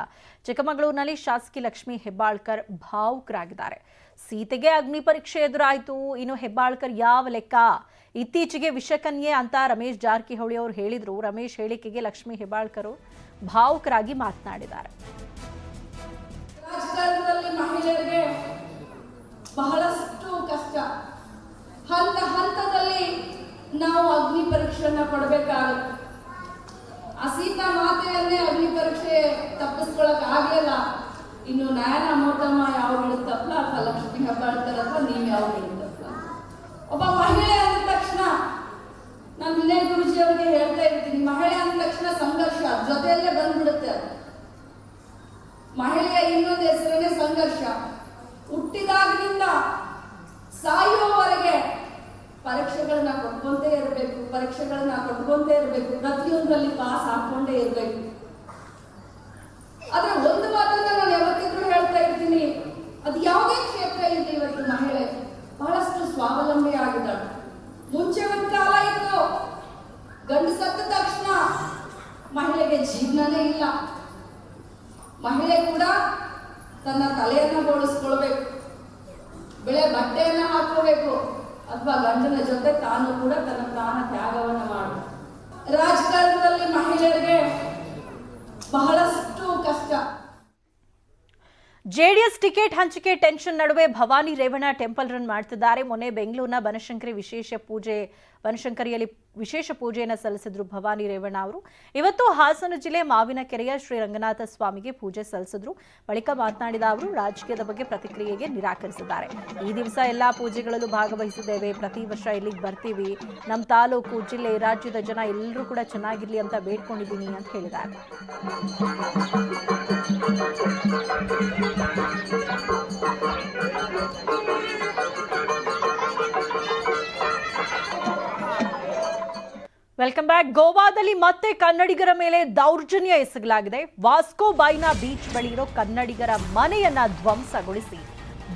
ಚಿಕ್ಕಮಗಳೂರಿನಲ್ಲಿ ಶಾಸಕಿ ಲಕ್ಷ್ಮೀ ಹೆಬ್ಬಾಳ್ಕರ್ ಭಾವುಕರಾಗಿದ್ದಾರೆ. ಸೀತೆಗೆ ಅಗ್ನಿ ಪರೀಕ್ಷೆ ಎದುರಾಯಿತು, ಇನ್ನು ಹೆಬ್ಬಾಳ್ಕರ್ ಯಾವ ಲೆಕ್ಕ? ಇತ್ತೀಚೆಗೆ ವಿಷಕನ್ಯೆ ಅಂತ ರಮೇಶ್ ಜಾರಕಿಹೊಳಿ ಅವರು ಹೇಳಿದ್ರು. ರಮೇಶ್ ಹೇಳಿಕೆಗೆ ಲಕ್ಷ್ಮೀ ಹೆಬ್ಬಾಳ್ಕರ್ ಭಾವುಕರಾಗಿ ಮಾತನಾಡಿದ್ದಾರೆ. ರಾಜಕಾರಣದಲ್ಲಿ ಮಹಿಳೆಯರಿಗೆ ಬಹಳಷ್ಟು ಕಷ್ಟ, ಹಂತದಲ್ಲಿ ನಾವು ಅಗ್ನಿ ಪರೀಕ್ಷೆಯನ್ನ ಕೊಡಬೇಕಾಗುತ್ತೆ. ಆ ಸೀತಾ ಮಾತೆಯನ್ನೇ ಅಗ್ನಿ ಪರೀಕ್ಷೆ ತಪ್ಪಿಸ್ಕೊಳಕ್ ಆಗ್ಲಿಲ್ಲ, ಇನ್ನು ನಯನ ಮೋಟಮ್ಮ ಯಾವ ತಪ್ಪಲ ಅಥವಾ ಲಕ್ಷ್ಮೀ ಹೆಬ್ಬಾಳ್ಕರ್ ಅಥವಾ ನೀವು ಯಾವ ತಪ್ಪಲ? ಒಬ್ಬ ಮಹಿಳೆ ಅಂದ ತಕ್ಷಣ ನಾನು ವಿನಯ್ ಗುರುಜಿ ಅವರಿಗೆ ಹೇಳ್ತಾ ಇರ್ತೀನಿ, ಮಹಿಳೆ ಅಂದ ತಕ್ಷಣ ಸಂಘರ್ಷ ಜೊತೆಯಲ್ಲೇ ಬಂದ್ಬಿಡುತ್ತೆ. ಮಹಿಳೆಯ ಇನ್ನೊಂದು ಹೆಸರೇ ಸಂಘರ್ಷ. ಹುಟ್ಟಿದಾಗಿನಿಂದ ಸಾಯುವವರೆಗೆ ಪರೀಕ್ಷೆಗಳನ್ನ ಕೊಟ್ಕೊಂಡೇ ಇರಬೇಕು, ಪ್ರತಿಯೊಂದರಲ್ಲಿ ಪಾಸ್ ಹಾಕೊಂಡೇ ಇರಬೇಕು. ಆದ್ರೆ ಒಂದು ಮಾತನ್ನ ನಾನು ಯಾವತ್ತಿದ್ರೂ ಹೇಳ್ತಾ ಇರ್ತೀನಿ, ಅದು ಯಾವುದೇ ಕ್ಷೇತ್ರ ಇರಲಿ, ಇವತ್ತು ಮಹಿಳೆ ಬಹಳಷ್ಟು ಸ್ವಾವಲಂಬಿ ಆಗಿದ್ದಾಳೆ. ಮುಂಚೆ ಒಂದು ಕಾಲ ಇತ್ತು, ಗಂಡು ಸತ್ತ ತಕ್ಷಣ ಮಹಿಳೆಗೆ ಜೀವನನೇ ಇಲ್ಲ. ಮಹಿಳೆ ಕೂಡ ತನ್ನ ತಲೆಯನ್ನ ಬೋಳಿಸ್ಕೊಳ್ಬೇಕು, ಬೆಳೆ ಬಟ್ಟೆಯನ್ನ ಹಾಕೋಬೇಕು, ಅಥವಾ ಗಂಡನ ಜೊತೆ ತಾನು ಕೂಡ ತನ್ನ ಪ್ರಾಣ ತ್ಯಾಗವನ್ನು ಮಾಡು. ರಾಜಕಾರಣದಲ್ಲಿ ಮಹಿಳೆಯರಿಗೆ ಬಹಳಷ್ಟು ಕಷ್ಟ. ಜೆಡಿಎಸ್ ಟಿಕೆಟ್ ಹಂಚಿಕೆ ಟೆನ್ಷನ್ ನಡುವೆ ಭವಾನಿ ರೇವಣ್ಣ ಟೆಂಪಲ್ ರನ್ ಮಾಡ್ತಿದ್ದಾರೆ. ಮೊನ್ನೆ ಬೆಂಗಳೂರಿನ ಬನಶಂಕರಿಯಲ್ಲಿ ವಿಶೇಷ ಪೂಜೆಯನ್ನು ಸಲ್ಲಿಸಿದ್ರು ಭವಾನಿ ರೇವಣ್ಣ ಅವರು. ಇವತ್ತು ಹಾಸನ ಜಿಲ್ಲೆ ಮಾವಿನಕೆರೆಯ ಶ್ರೀ ರಂಗನಾಥ ಸ್ವಾಮಿಗೆ ಪೂಜೆ ಸಲ್ಲಿಸಿದ್ರು. ಬಳಿಕ ಮಾತನಾಡಿದ ಅವರು ರಾಜಕೀಯದ ಬಗ್ಗೆ ಪ್ರತಿಕ್ರಿಯೆಗೆ ನಿರಾಕರಿಸಿದ್ದಾರೆ. ಈ ದಿವಸ ಎಲ್ಲಾ ಪೂಜೆಗಳಲ್ಲೂ ಭಾಗವಹಿಸಿದ್ದೇವೆ, ಪ್ರತಿ ವರ್ಷ ಇಲ್ಲಿಗೆ ಬರ್ತೀವಿ, ನಮ್ಮ ತಾಲೂಕು, ಜಿಲ್ಲೆ, ರಾಜ್ಯದ ಜನ ಎಲ್ಲರೂ ಕೂಡ ಚೆನ್ನಾಗಿರ್ಲಿ ಅಂತ ಬೇಡ್ಕೊಂಡಿದ್ದೀನಿ ಅಂತ ಹೇಳಿದ್ದಾರೆ. Welcome back. ಗೋವಾದಲ್ಲಿ ಮತ್ತೆ ಕನ್ನಡಿಗರ ಮೇಲೆ ದೌರ್ಜನ್ಯ ಎಸಗಲಾಗಿದೆ. ವಾಸ್ಕೋ ಬೈನಾ ಬೀಚ್ ಬಳಿ ಇರೋ ಕನ್ನಡಿಗರ ಮನೆಯನ್ನ ಧ್ವಂಸಗೊಳಿಸಿ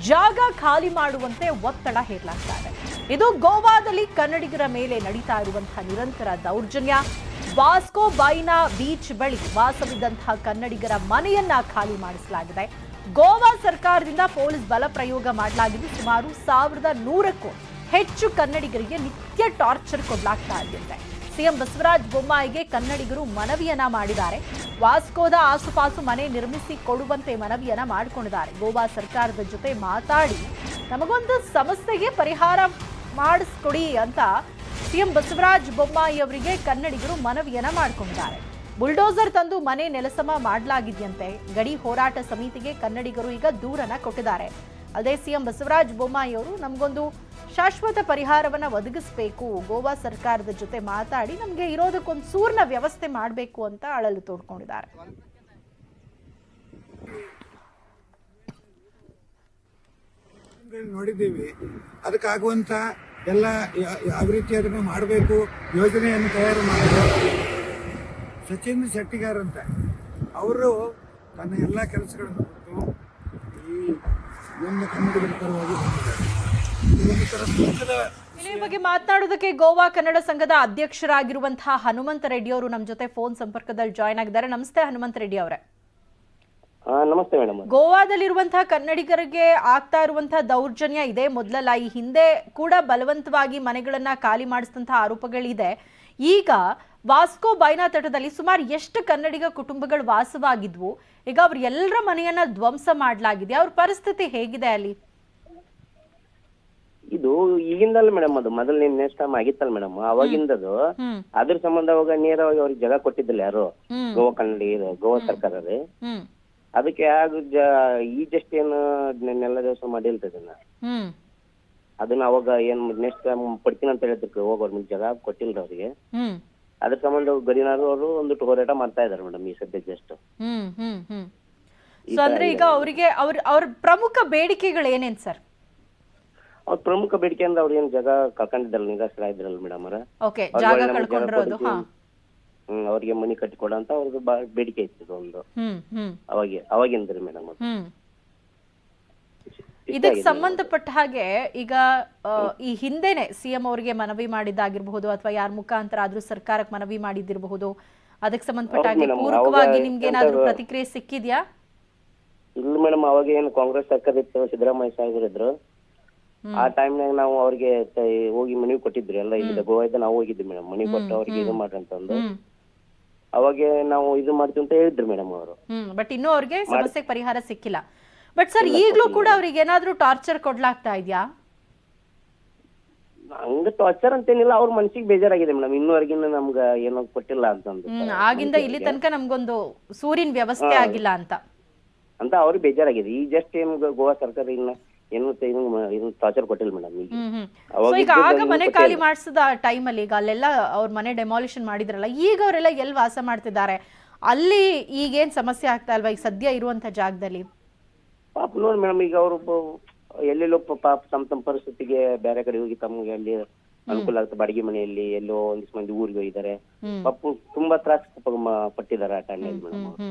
ಜಾಗ ಖಾಲಿ ಮಾಡುವಂತೆ ಒತ್ತಡ ಹೇರಲಾಗ್ತಾ ಇದೆ. ಇದು ಗೋವಾದಲ್ಲಿ ಕನ್ನಡಿಗರ ಮೇಲೆ ನಡೀತಾ ಇರುವಂತಹ ನಿರಂತರ ದೌರ್ಜನ್ಯ. ವಾಸ್ಕೋ ಬೈನಾ ಬೀಚ್ ಬಳಿ ವಾಸವಿದ್ದಂತಹ ಕನ್ನಡಿಗರ ಮನೆಯನ್ನ ಖಾಲಿ ಮಾಡಿಸಲಾಗಿದೆ. ಗೋವಾ ಸರ್ಕಾರದಿಂದ ಪೊಲೀಸ್ ಬಲ ಪ್ರಯೋಗ ಮಾಡಲಾಗಿದ್ದು ಸುಮಾರು 1100ಕ್ಕೂ ಹೆಚ್ಚು ಕನ್ನಡಿಗರಿಗೆ ನಿತ್ಯ ಟಾರ್ಚರ್ ಕೊಡಲಾಗ್ತಾ ಇದೆ. ಸಿಎಂ ಬಸವರಾಜ ಬೊಮ್ಮಾಯಿಗೆ ಕನ್ನಡಿಗರು ಮನವಿಯನ್ನ ಮಾಡಿದ್ದಾರೆ. ವಾಸ್ಕೋದ ಆಸುಪಾಸು ಮನೆ ನಿರ್ಮಿಸಿ ಕೊಡುವಂತೆ ಮನವಿಯನ್ನ ಮಾಡಿಕೊಂಡಿದ್ದಾರೆ. ಗೋವಾ ಸರ್ಕಾರದ ಜೊತೆ ಮಾತಾಡಿ ನಮಗೊಂದು ಸಮಸ್ಯೆಗೆ ಪರಿಹಾರ ಮಾಡಿಸ್ಕೊಡಿ ಅಂತ ಸಿಎಂ ಬಸವರಾಜ ಬೊಮ್ಮಾಯಿ ಅವರಿಗೆ ಕನ್ನಡಿಗರು ಮನವಿಯನ್ನ ಮಾಡಿಕೊಂಡಿದ್ದಾರೆ. ಬುಲ್ಡೋಸರ್ ತಂದು ಮನೆ ನೆಲಸಮ ಮಾಡಲಾಗಿದೆಯಂತೆ. ಗಡಿ ಹೋರಾಟ ಸಮಿತಿಗೆ ಕನ್ನಡಿಗರು ಈಗ ದೂರನ್ನ ಕೊಟ್ಟಿದ್ದಾರೆ. ಅಲ್ಲದೆ ಸಿಎಂ ಬಸವರಾಜ ಬೊಮ್ಮಾಯಿ ಅವರು ನಮಗೊಂದು ಶಾಶ್ವತ ಪರಿಹಾರವನ್ನ ಒದಗಿಸಬೇಕು, ಗೋವಾ ಸರ್ಕಾರದ ಜೊತೆ ಮಾತಾಡಿ ನಮಗೆ ಇರೋದಕ್ಕೊಂದು ಸೂರ್ಣ ವ್ಯವಸ್ಥೆ ಮಾಡಬೇಕು ಅಂತ ಅಳಲು ತೋಡ್ಕೊಂಡಿದ್ದಾರೆ. ನೋಡಿದ್ದೀವಿ, ಅದಕ್ಕಾಗುವಂತ ಎಲ್ಲ ಯಾವ ರೀತಿ ಅದನ್ನು ಮಾಡಬೇಕು ಯೋಜನೆಯನ್ನು ತಯಾರು ಮಾಡಿದ್ರು ಸಚಿನ್ ಶೆಟ್ಟಿಗಾರ್ ಅಂತ. ಅವರು ತನ್ನ ಎಲ್ಲ ಕೆಲಸಗಳನ್ನು ಈ ಒಂದು ಕನ್ನಡಿಗರ ಪರವಾಗಿ ಈ ಬಗ್ಗೆ ಮಾತನಾಡೋದಕ್ಕೆ ಗೋವಾ ಕನ್ನಡ ಸಂಘದ ಅಧ್ಯಕ್ಷರಾಗಿರುವಂತಹ ಹನುಮಂತ ರೆಡ್ಡಿ ಅವರು ನಮ್ಮ ಜೊತೆ ಫೋನ್ ಸಂಪರ್ಕದಲ್ಲಿ ಜಾಯ್ನ್ ಆಗಿದ್ದಾರೆ. ನಮಸ್ತೆ ಹನುಮಂತ ರೆಡ್ಡಿ ಅವರೇ. ನಮಸ್ತೆ ಮೇಡಮ್. ಗೋವಾದಲ್ಲಿರುವಂತಹ ಕನ್ನಡಿಗರಿಗೆ ಆಗ್ತಾ ಇರುವಂತಹ ದೌರ್ಜನ್ಯ ಇದೆ ಮೊದಲಲ್ಲ, ಈ ಹಿಂದೆ ಕೂಡ ಬಲವಂತವಾಗಿ ಮನೆಗಳನ್ನ ಖಾಲಿ ಮಾಡಿಸಿದಂತಹ ಆರೋಪಗಳಿದೆ. ಈಗ ವಾಸ್ಕೋ ಬೈನಾ ತಟದಲ್ಲಿ ಸುಮಾರು ಎಷ್ಟು ಕನ್ನಡಿಗ ಕುಟುಂಬಗಳು ವಾಸವಾಗಿದ್ವು, ಈಗ ಅವ್ರ ಎಲ್ಲರ ಮನೆಯನ್ನ ಧ್ವಂಸ ಮಾಡಲಾಗಿದೆ. ಅವ್ರ ಪರಿಸ್ಥಿತಿ ಹೇಗಿದೆ ಅಲ್ಲಿ? ಇದು ಈಗಿಂದಲ್ಲ ಮೇಡಮ್, ಅದು ಮೊದಲು ನೆಕ್ಸ್ಟ್ ಟೈಮ್ ಆಗಿತ್ತಲ್ಲ ಮೇಡಮ್, ಅವಾಗಿಂದದು. ಅದ್ರ ಸಂಬಂಧ ಅವಾಗ ನೇರವಾಗಿ ಅವ್ರಿಗೆ ಜಾಗ ಕೊಟ್ಟಿದ್ದಿಲ್ಲ ಯಾರು, ಗೋವಾ ಕನ್ನಡಿಗ ಗೋವಾ ಸರ್ಕಾರ. ಅದಕ್ಕೆ ಈ ಜಸ್ಟ್ ಏನು ನೆಲ್ಲ ದಿವಸ ಮಾಡಿಲ್ತದನ್ನ ಅದನ್ನ ಅವಾಗ ಏನ್ ನೆಕ್ಸ್ಟ್ ಟೈಮ್ ಪಡ್ತೀನಿ ಅಂತ ಹೇಳಿದಕ್ಕೆ ಹೋಗಿ ಅವ್ರ ಜಾಗ ಕೊಟ್ಟಿಲ್ರ ಅವ್ರಿಗೆ. ಅದ್ರ ಸಂಬಂಧ ಗಡಿನಾರು ಅವರು ಒಂದಿಟ್ಟು ಹೋರಾಟ ಮಾಡ್ತಾ ಇದಾರೆ ಮೇಡಮ್ ಈ ಸದ್ಯಕ್ಕೆ ಜಸ್ಟ್. ಅಂದ್ರೆ ಈಗ ಅವರಿಗೆ ಅವ್ರ ಪ್ರಮುಖ ಬೇಡಿಕೆಗಳು ಏನೇನ್ ಸರ್? ಅವ್ರ ಪ್ರಮುಖ ಬೇಡಿಕೆ ಅಂದ್ರೆ ಅವ್ರ ಏನ್ ಜಾಗ ಕಳ್ಕೊಂಡಿದ್ರಲ್ಲ, ನಿರಾಶ್ರಯ ಮೇಡಮ್ ಅವರ, ಅವ್ರಿಗೆ ಮನಿ ಕಟ್ಟಿಕೊಡ ಅಂತ ಅವ್ರದ್ದು ಬೇಡಿಕೆ ಇತ್ತು ಒಂದು ಅವಾಗಿಂದ್ರಿ ಮೇಡಮ್. ಇದಕ್ಕೆ ಸಂಬಂಧಪಟ್ಟ ಹಾಗೆ ಈಗ ಈ ಹಿಂದೆನೆ ಸಿಎಂ ಅವರಿಗೆ ಮನವಿ ಮಾಡಿದ್ದಾಗಿರಬಹುದು ಅಥವಾ ಯಾರ ಮುಖಾಂತರ ಆದ್ರೂ ಸರ್ಕಾರಕ್ಕೆ ಮನವಿ ಮಾಡಿದಿರಬಹುದು, ಅದಕ್ಕೆ ಸಂಬಂಧಪಟ್ಟ ಹಾಗೆ ಪೂರಕವಾಗಿ ನಿಮ್ಗೆ ಏನಾದ್ರೂ ಪ್ರತಿಕ್ರಿಯೆ ಸಿಕ್ಕಿದ್ಯಾ? ಇಲ್ಲ ಮೇಡಮ್, ಅವಾಗ ಏನು ಕಾಂಗ್ರೆಸ್ ಸರ್ಕಾರ ಇತ್ತು, ಸಿದ್ದರಾಮಯ್ಯ ಸಾಹೇಬರಿದ್ರು. ಆ ಟೈಮ್ನಾಗ ನಾವು ಅವ್ರಿಗೆ ಹೋಗಿ ಮನವಿ ಕೊಟ್ಟಿದ್ರಿ ಎಲ್ಲ, ಇಲ್ಲಿ ಗೋವಾದ ನಾವು ಹೋಗಿದ್ವಿ ಮೇಡಮ್, ಮನವಿ ಕೊಟ್ಟು ಅವ್ರಿಗೆ ಇದು ಮಾಡ್ರಂತಂದು. ಅವಾಗ ನಾವು ಇದು ಮಾಡ್ತೀವಿ ಅಂತ ಹೇಳಿದ್ರು ಮೇಡಮ್ ಅವರು. ಬಟ್ ಇನ್ನೂ ಅವ್ರಿಗೆ ಸಮಸ್ಯೆಗೆ ಪರಿಹಾರ ಸಿಕ್ಕಿಲ್ಲ. ಬಟ್ ಸರ್ ಈಗಲೂ ಕೂಡ ಅವ್ರಿಗೆ ಏನಾದ್ರೂ ಟಾರ್ಚರ್ ಕೊಡ್ಲಾಗ್ತಾ ಇದೆಯಾ? ಹಂಗ ಟಾರ್ಚರ್ ಅಂತೇನಿಲ್ಲ, ಅವ್ರ ಮನ್ಸಿಗೆ ಬೇಜಾರಾಗಿದೆ ಮೇಡಮ್, ಇನ್ನೂವರೆಗಿನ ನಮ್ಗ ಏನೋ ಕೊಟ್ಟಿಲ್ಲ ಅಂತಂದು. ಆಗಿಂದ ಇಲ್ಲಿ ತನಕ ನಮ್ಗೊಂದು ಸೂರಿನ ವ್ಯವಸ್ಥೆ ಆಗಿಲ್ಲ ಅಂತ ಅವ್ರಿಗೆ ಬೇಜಾರಾಗಿದೆ. ಈ ಜಸ್ಟ್ ಏನ್ ಗೋವಾ ಸರ್ಕಾರ ಇನ್ನ ಏನು ಟಾರ್ಚರ್ ಕೊಟ್ಟಿಲ್ಲ ಮೇಡಮ್. ಈಗ ಆಗ ಮನೆ ಖಾಲಿ ಮಾಡಿಸಿದ ಟೈಮಲ್ಲಿ ಈಗ ಅಲ್ಲೆಲ್ಲ ಅವ್ರ ಮನೆ ಡೆಮಾಲಿಷನ್ ಮಾಡಿದ್ರಲ್ಲ, ಈಗ ಅವರೆಲ್ಲ ಎಲ್ಲಿ ವಾಸ ಮಾಡ್ತಿದ್ದಾರೆ? ಅಲ್ಲಿ ಈಗೇನ್ ಸಮಸ್ಯೆ ಆಗ್ತಾ ಇಲ್ವಾ ಈಗ ಸದ್ಯ ಇರುವಂತ ಜಾಗದಲ್ಲಿ? ಪಾಪ ನೋಡಿ ಮೇಡಮ್, ಈಗ ಅವರು ಎಲ್ಲೆಲ್ಲೋ ಪಾಪ ತಮ್ಮ ಪರಿಸ್ಥಿತಿಗೆ ಬೇರೆ ಕಡೆ ಹೋಗಿ ತಮ್ಗೆ ಅಲ್ಲಿ ಅನುಕೂಲ ಆಗುತ್ತೆ, ಬಾಡಿಗೆ ಮನೆಯಲ್ಲಿ ಎಲ್ಲೋ ಒಂದಿಷ್ಟು ಮಂದಿ ಊರಿಗೆ ಹೋಗಿದ್ದಾರೆ. ಪಾಪ ತುಂಬಾ ತ್ರಾಸ ಪಟ್ಟಿದ್ದಾರೆ ಆ ಟೈಮ್ನಲ್ಲಿ ಮೇಡಮ್ ಅವರು.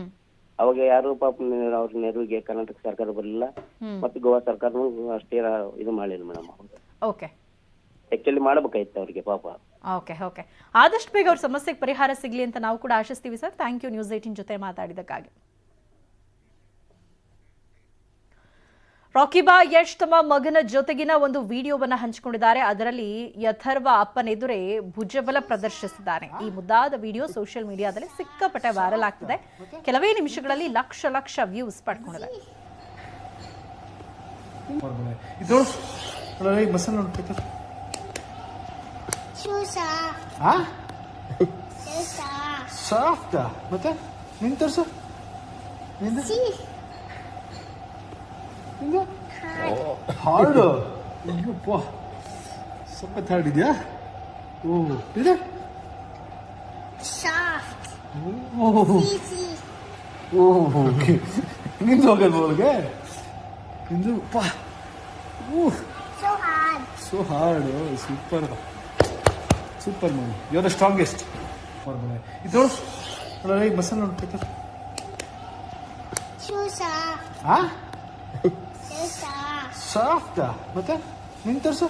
ಅವಾಗ ಯಾರು ಪಾಪ ಅವ್ರ ನೆರವಿಗೆ ಕರ್ನಾಟಕ ಸರ್ಕಾರ ಬರಲಿಲ್ಲ, ಮತ್ತೆ ಗೋವಾ ಸರ್ಕಾರನು ಅಷ್ಟೇ ಇದು ಮಾಡಲಿಲ್ಲ ಮೇಡಮ್. ಓಕೆ, ಆಕ್ಚುಲಿ ಮಾಡಬೇಕಾಯ್ತು ಅವ್ರಿಗೆ ಪಾಪ. ಓಕೆ ಓಕೆ, ಆದಷ್ಟು ಬೇಗ ಅವ್ರ ಸಮಸ್ಯೆಗೆ ಪರಿಹಾರ ಸಿಗ್ಲಿ ಅಂತ ನಾವು ಕೂಡ ಆಶಿಸ್ತೀವಿ ಸರ್. ಥ್ಯಾಂಕ್ ಯು ನ್ಯೂಸ್ 18 ಜೊತೆ ಮಾತಾಡಿದಕ್ಕಾಗಿ. ರಾಕಿಬಾ ಯಶ್ ತಮ್ಮ ಮಗನ ಜೊತೆಗಿನ ಒಂದು ವಿಡಿಯೋವನ್ನ ಹಂಚಿಕೊಂಡಿದ್ದಾರೆ. ಅದರಲ್ಲಿ ಯಥರ್ವ ಅಪ್ಪನೆದುರೇ ಭುಜಬಲ ಪ್ರದರ್ಶಿಸಿದ್ದಾನೆ. ಈ ಮುದ್ದಾದ ವಿಡಿಯೋ ಸೋಷಿಯಲ್ ಮೀಡಿಯಾದಲ್ಲಿ ಸಿಕ್ಕಾಪಟ್ಟೆ ವೈರಲ್ ಆಗ್ತಿದೆ. ಕೆಲವೇ ನಿಮಿಷಗಳಲ್ಲಿ ಲಕ್ಷ ವ್ಯೂಸ್ ಪಡ್ಕೊಂಡಿದೆ. ಹಾರ್ಡ್ ಅಯ್ಯಪ್ಪ ಸಖತ್ ಹಾರ್ಡ್ ಇದೆಯಾ? ಇದೆ ಓಕೆ ನಿಂದು ಹೋಗಲ್ವ ಅವಳಿಗೆ? ನಿಂದು so hard super super man you are the strongest. ಇದು ಮಸಾಲ ನೋಡ್ಬೇಕು. ಮತ್ತೆ ನಿನ್ ತೋರ್ಸು.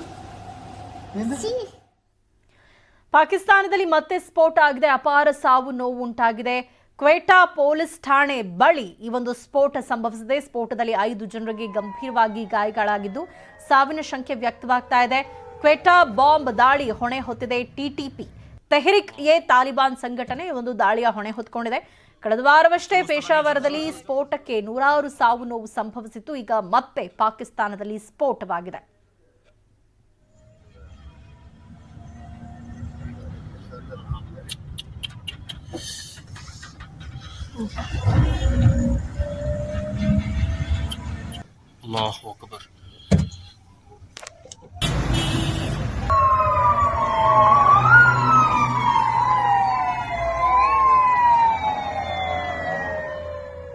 ಪಾಕಿಸ್ತಾನದಲ್ಲಿ ಮತ್ತೆ ಸ್ಫೋಟ ಆಗಿದೆ. ಅಪಾರ ಸಾವು ನೋವು ಉಂಟಾಗಿದೆ. ಕ್ವೆಟಾ ಪೊಲೀಸ್ ಠಾಣೆ ಬಳಿ ಈ ಒಂದು ಸ್ಫೋಟ ಸಂಭವಿಸಿದೆ. ಸ್ಫೋಟದಲ್ಲಿ 5 ಜನರಿಗೆ ಗಂಭೀರವಾಗಿ ಗಾಯಗಳಾಗಿದ್ದು ಸಾವಿನ ಸಂಖ್ಯೆ ವ್ಯಕ್ತವಾಗ್ತಾ ಇದೆ. ಕ್ವೆಟಾ ಬಾಂಬ್ ದಾಳಿ ಹೊಣೆ ಹೊತ್ತಿದೆ ಟಿಟಿಪಿ ತೆಹರಿಕ್ ಎ ತಾಲಿಬಾನ್ ಸಂಘಟನೆ ಒಂದು ದಾಳಿಯ ಹೊಣೆ ಹೊತ್ಕೊಂಡಿದೆ. ಕಳೆದ ವಾರವಷ್ಟೇ ಪೇಶಾವರದಲ್ಲಿ ಸ್ಫೋಟಕ್ಕೆ 100 ಸಾವು ನೋವು ಸಂಭವಿಸಿತ್ತು. ಈಗ ಮತ್ತೆ ಪಾಕಿಸ್ತಾನದಲ್ಲಿ ಸ್ಫೋಟವಾಗಿದೆ. ಅಲ್ಲಾಹು ಅಕ್ಬರ್.